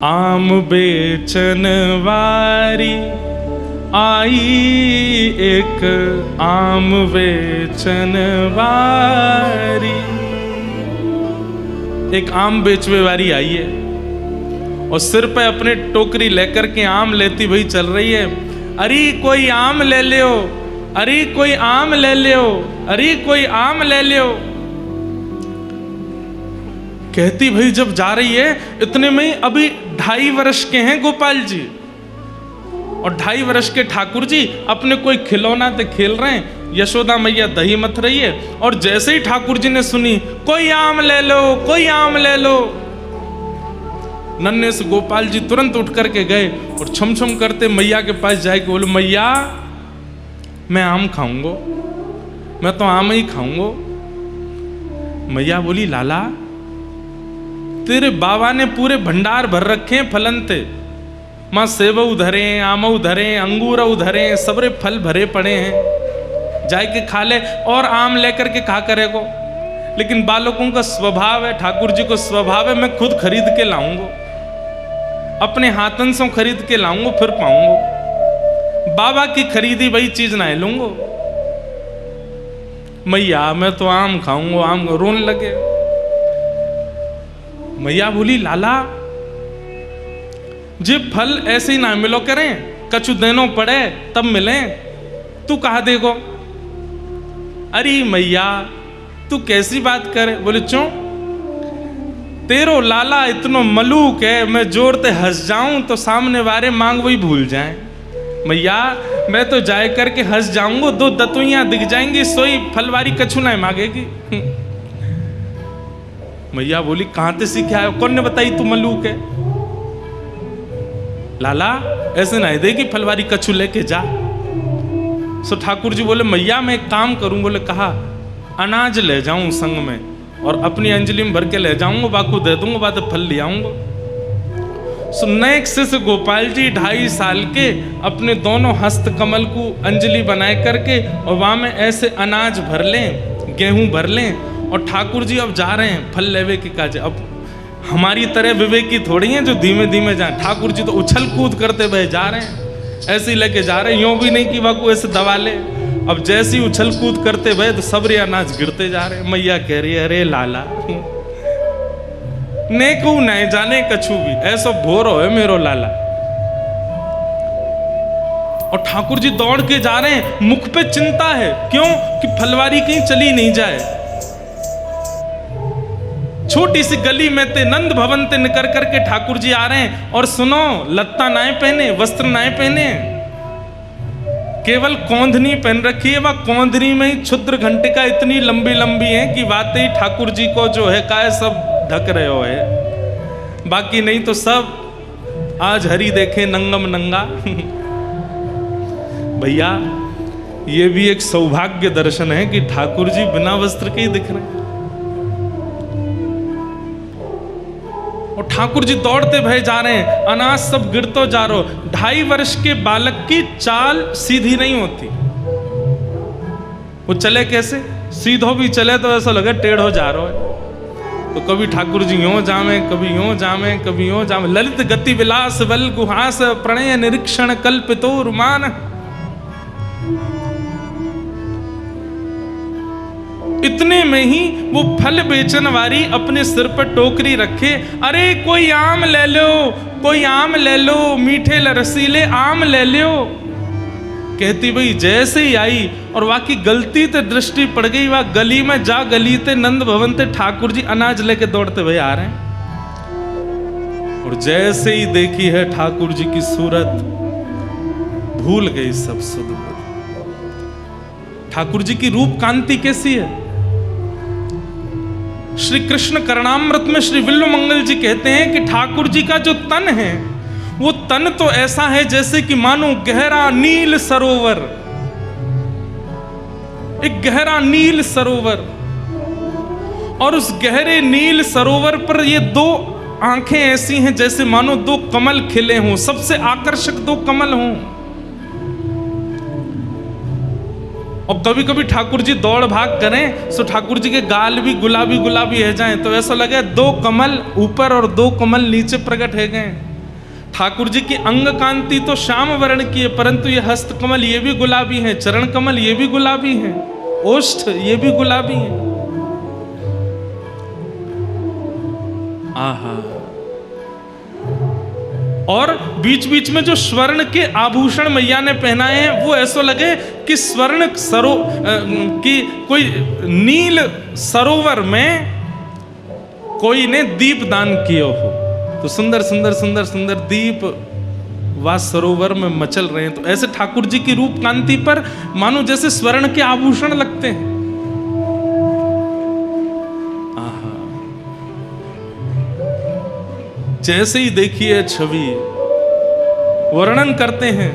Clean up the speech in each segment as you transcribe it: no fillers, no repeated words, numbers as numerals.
आम बेचन वारी आई, एक आम बेचन वारी। एक आम बेचवे वारी आई है और सिर पे अपने टोकरी लेकर के आम लेती हुई चल रही है। अरे कोई आम ले लियो, अरे कोई आम ले लियो, अरे कोई आम ले लियो। कहती भाई जब जा रही है, इतने में अभी 2.5 वर्ष के हैं गोपाल जी और 2.5 वर्ष के ठाकुर जी अपने कोई खिलौना ते खेल रहे हैं। यशोदा मैया दही मथ रही है और जैसे ही ठाकुर जी ने सुनी कोई आम ले लो, कोई आम ले लो, नन्हे से गोपाल जी तुरंत उठ करके गए और छम छम करते मैया के पास जाके बोले, मैया मैं आम खाऊंगा, मैं तो आम ही खाऊंगा। मैया बोली, लाला तेरे बाबा ने पूरे भंडार भर रखे हैं फलन ते, मां सेब उधरे, आम उधरे, अंगूर उधरे, सबरे फल भरे पड़े हैं, जाए के खा ले और आम लेकर के खा करेगो। लेकिन बालकों का स्वभाव है, ठाकुर जी को स्वभाव है, मैं खुद खरीद के लाऊंगा, अपने हाथन से खरीद के लाऊंगा फिर पाऊंगा, बाबा की खरीदी वही चीज ना लूंगा। मैया मैं तो आम खाऊंगा, आम रोने लगे। मैया बोली, लाला जे फल ऐसे ही ना मिलो करें, कछु देनो पड़े तब मिले, तू कहा देगो। अरे मैया तू कैसी बात करे। बोले, क्यों? तेरो लाला इतनो मलूक है, मैं जोरते हंस जाऊं तो सामने वाले मांग वही भूल जाएं। मैया मैं तो जाए करके हंस जाऊंगा, 2 दतुइयां दिख जाएंगी, सोई फलवारी कछु ना मांगेगी। मैया बोली, कहां से सीखा है, कौन ने बताई तू मलूक है? लाला ऐसे नहीं देगी फलवारी, कछु लेके जा। सो ठाकुर जी बोले, मैया मैं एक काम करूं। बोले, कहा? अनाज ले जाऊं संग में और अपनी अंजलि में भर के ले जाऊंगा, बाकू दे दूंगा, बाद फल ले आऊंगा। सो नेक्स्ट से गोपाल जी 2.5 साल के अपने दोनों हस्त कमल को अंजलि बनाए करके और वहां में ऐसे अनाज भर लें, गेहूं भर लें और ठाकुर जी अब जा रहे हैं फल लेवे के काज। अब हमारी तरह विवेकी थोड़ी हैं जो धीमे धीमे जाए, ठाकुर जी तो उछल कूद करते हुए जा रहे हैं, ऐसे ही लेके जा रहे हैं, यूं भी नहीं कि वाकू ऐसे दबा ले। अब जैसी उछल कूद करते हुए तो सबरे अनाज गिरते जा रहे हैं। मैया कह रही है, अरे लाला ने को नहीं जाने कछु भी, ऐसा भोर हो मेरो लाला। और ठाकुर जी दौड़ के जा रहे हैं, मुख पे चिंता है, क्यों कि फलवारी कहीं चली नहीं जाए। छोटी सी गली में ते नंद भवन ते निकल करके ठाकुर जी आ रहे हैं और सुनो, लत्ता नाए पहने, वस्त्र नाए पहने, केवल कौंधनी पहन रखी है। वह कौंधनी में ही क्षुद्र घंटिका इतनी लंबी लंबी है कि वाकई ही ठाकुर जी को जो है काय सब ढक रहे हो है, बाकी नहीं तो सब आज हरी देखे नंगम नंगा। भैया ये भी एक सौभाग्य दर्शन है कि ठाकुर जी बिना वस्त्र के ही दिख रहे हैं। और ठाकुर जी दौड़ते भय जा रहे हैं, अनाज सब गिरतो जा रहा। 2.5 वर्ष के बालक की चाल सीधी नहीं होती, वो चले कैसे? सीधो भी चले तो ऐसा लगे टेढ़ो जा रहा है। तो कभी ठाकुर जी यूं जामे, कभी यूं जामे, कभी यूं जामे। ललित गति विलास बल गुहास, प्रणय निरीक्षण कल्पितो रुमान। इतने में ही वो फल बेचन वाली अपने सिर पर टोकरी रखे, अरे कोई आम ले लो, कोई आम ले लो, मीठे रसीले आम ले लो। कहती भाई जैसे ही आई और वाकई गलती ते दृष्टि पड़ गई, वह गली में जा गली ते नंद भवन ते ठाकुर जी अनाज लेके दौड़ते हुए आ रहे हैं। और जैसे ही देखी है ठाकुर जी की सूरत, भूल गई सब सुध। ठाकुर जी की रूप कांति कैसी है? श्री कृष्ण करणामृत में श्री विल्व मंगल जी कहते हैं कि ठाकुर जी का जो तन है, वो तन तो ऐसा है जैसे कि मानो गहरा नील सरोवर, एक गहरा नील सरोवर, और उस गहरे नील सरोवर पर ये 2 आंखें ऐसी हैं जैसे मानो 2 कमल खिले हों, सबसे आकर्षक 2 कमल हों। और कभी कभी ठाकुर जी दौड़ भाग करें तो ठाकुर जी के गाल भी गुलाबी गुलाबी है जाएं, तो ऐसा लगे 2 कमल ऊपर और 2 कमल नीचे प्रकट है गए। ठाकुर जी की अंग कांति तो श्याम वर्ण की है, परंतु ये हस्त कमल ये भी गुलाबी हैं, चरण कमल ये भी गुलाबी हैं, ओष्ठ ये भी गुलाबी हैं। आहा। और बीच बीच में जो स्वर्ण के आभूषण मैया ने पहनाए हैं वो ऐसा लगे कि स्वर्ण कि कोई नील सरोवर में कोई ने दीप दान किए हो, तो सुंदर सुंदर सुंदर सुंदर दीप वह सरोवर में मचल रहे हैं। तो ऐसे ठाकुर जी की रूप कांति पर मानो जैसे स्वर्ण के आभूषण लगते हैं। आहा। जैसे ही देखिए छवि वर्णन करते हैं,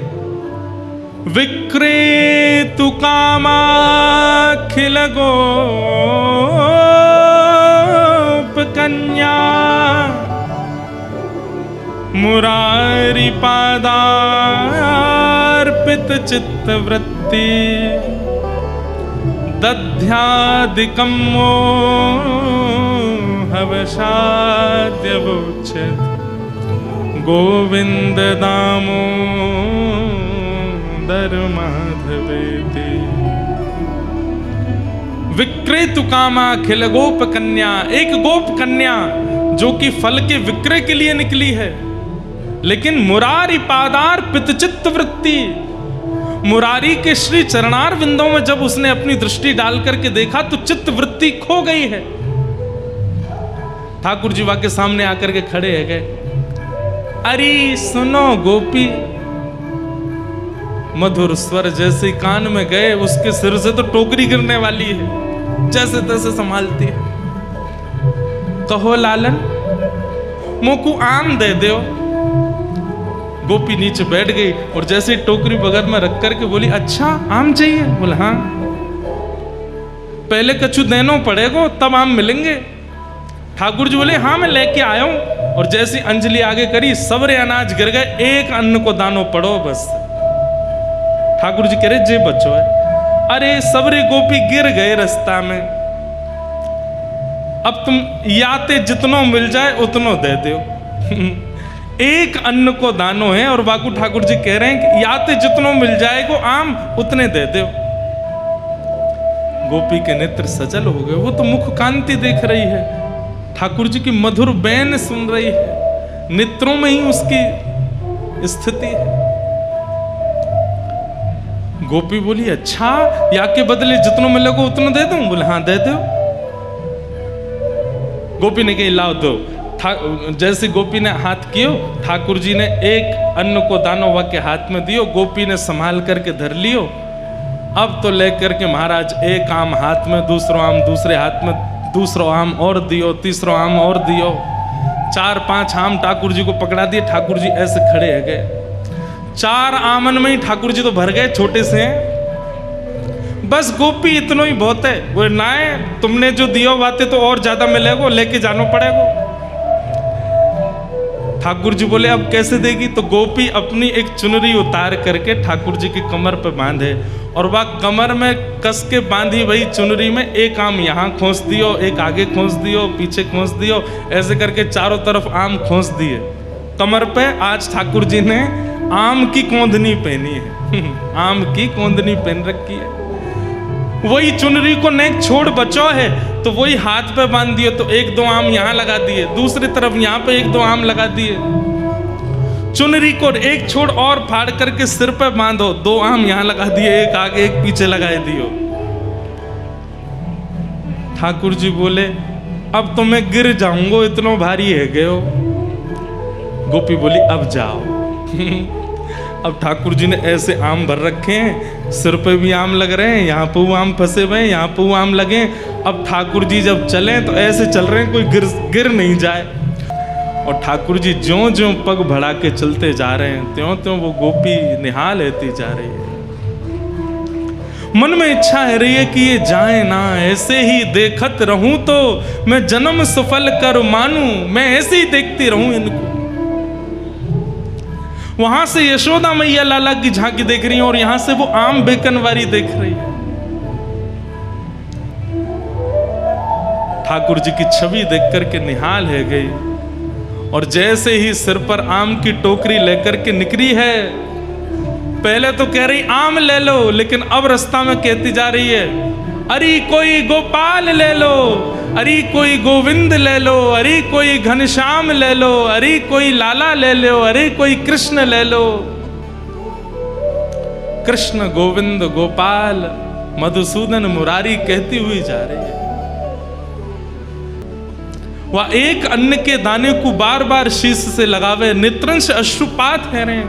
विक्रेतु कामाखिल गोप कन्या मुरारी पादार्पित चित्तवृत्ति दध्यादिकं मोहवशाद्यवोच्यत गोविंद दामोदर माधवेति। विक्रेतु कामाखिल गोप कन्या, एक गोप कन्या जो कि फल के विक्रय के लिए निकली है, लेकिन मुरारी पादार पितचित्त वृत्ति, मुरारी के श्री चरणार विंदों में जब उसने अपनी दृष्टि डाल करके देखा तो चित्त वृत्ति खो गई है। ठाकुर जी के सामने आकर के खड़े है गए, अरे सुनो गोपी, मधुर स्वर जैसे कान में गए उसके सिर से तो टोकरी गिरने वाली है, जैसे तैसे संभालती है। कहो लालन मोकू आम दे दो। गोपी नीचे बैठ गई और जैसे टोकरी बगल में रख करके बोली, अच्छा आम चाहिए? बोले हाँ। पहले कछु देनो पड़ेगा तब आम मिलेंगे। ठाकुर जी बोले हाँ मैं लेके आया हूं। और जैसी अंजलि आगे करी सबरे अनाज गिर गए, एक अन्न को दानो पड़ो बस। ठाकुर जी कह रहे जे बच्चो है। अरे सबरे गोपी गिर गए रास्ता में, अब तुम याते जितनो मिल जाए उतनो दे दो। एक अन्न को दानो है और बाकू ठाकुर जी कह रहे हैं कि याते जितनो मिल जाएगा आम उतने दे दो। गोपी के नेत्र सजल हो गए, वो तो मुख कांति देख रही है, ठाकुर जी की मधुर बैन सुन रही है, नेत्रों में ही उसकी स्थिति है। गोपी बोली अच्छा या के बदले जितनो मिलेगा उतना दे दूं? बोले हाँ दे दो। गोपी ने कही लाओ दो। जैसे गोपी ने हाथ कियो, ठाकुर जी ने एक अन्न को दानो वा के हाथ में दियो, गोपी ने संभाल करके धर लियो। अब तो लेकर के महाराज एक आम हाथ में, दूसरो आम दूसरे हाथ में, दूसरो आम और दियो, तीसरो आम और दियो, 4-5 आम ठाकुर जी को पकड़ा दिए। ठाकुर जी ऐसे खड़े है गए, 4 आमन में ही ठाकुर जी तो भर गए, छोटे से हैं। बस गोपी इतना ही बहुत है। वो ना है तुमने जो दियो बातें तो और ज्यादा मिलेगा, लेके जाना पड़ेगा। ठाकुर जी बोले अब कैसे देगी? तो गोपी अपनी एक चुनरी उतार करके ठाकुर जी की कमर पे बांधे और वह कमर में कस के बांधी वही चुनरी में, एक आम यहाँ खोस दियो, एक आगे खोस दियो, पीछे खोस दियो, ऐसे करके चारों तरफ आम खोस दिए कमर पे। आज ठाकुर जी ने आम की कोंदनी पहनी है। आम की कोंदनी पहन रखी है। वही चुनरी को नेक छोड़ बचो है तो वही हाथ पे बांध दिए, तो 1-2 आम यहाँ लगा दिए, दूसरी तरफ यहाँ पे 1-2 आम लगा दिए। चुनरी को एक छोड़ और फाड़ करके सिर पे बांधो, 2 आम यहाँ लगा दिए, एक आगे एक पीछे लगाए दियो। ठाकुर जी बोले अब तो मैं गिर जाऊंगा, इतना भारी है गए हो। गोपी बोली अब जाओ। अब ठाकुर जी ने ऐसे आम भर रखे हैं, सिर पे भी आम लग रहे हैं, यहाँ पे आम फंसे हुए हैं, यहाँ पे आम लगे। अब ठाकुर जी जब चले तो ऐसे चल रहे हैं कोई गिर नहीं जाए। और ठाकुर जी ज्यों ज्यों पग बढ़ा के चलते जा रहे हैं त्यों त्यों वो गोपी निहाल लेती जा रही है। मन में इच्छा है रही है कि ये जाए ना, ऐसे ही देखत रहूं तो मैं जन्म सफल कर मानूं, मैं ऐसे ही देखती रहूं इनको। वहां से यशोदा मैया लाला की झांकी देख रही है और यहां से वो आम बेकनवारी देख रही है। ठाकुर जी की छवि देख करके निहाल है गई, और जैसे ही सिर पर आम की टोकरी लेकर के निकली है, पहले तो कह रही आम ले लो, लेकिन अब रास्ता में कहती जा रही है अरे कोई गोपाल ले लो, अरे कोई गोविंद ले लो, अरे कोई घनश्याम ले लो, अरे कोई लाला ले लो, अरे कोई कृष्ण ले लो। कृष्ण गोविंद गोपाल मधुसूदन मुरारी कहती हुई जा रही है। वह एक अन्न के दाने को बार बार शीश से लगावे, नेत्रंश अश्रुपात है रहे।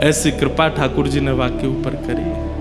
ऐसी कृपा ठाकुर जी ने वाक्य ऊपर करी है।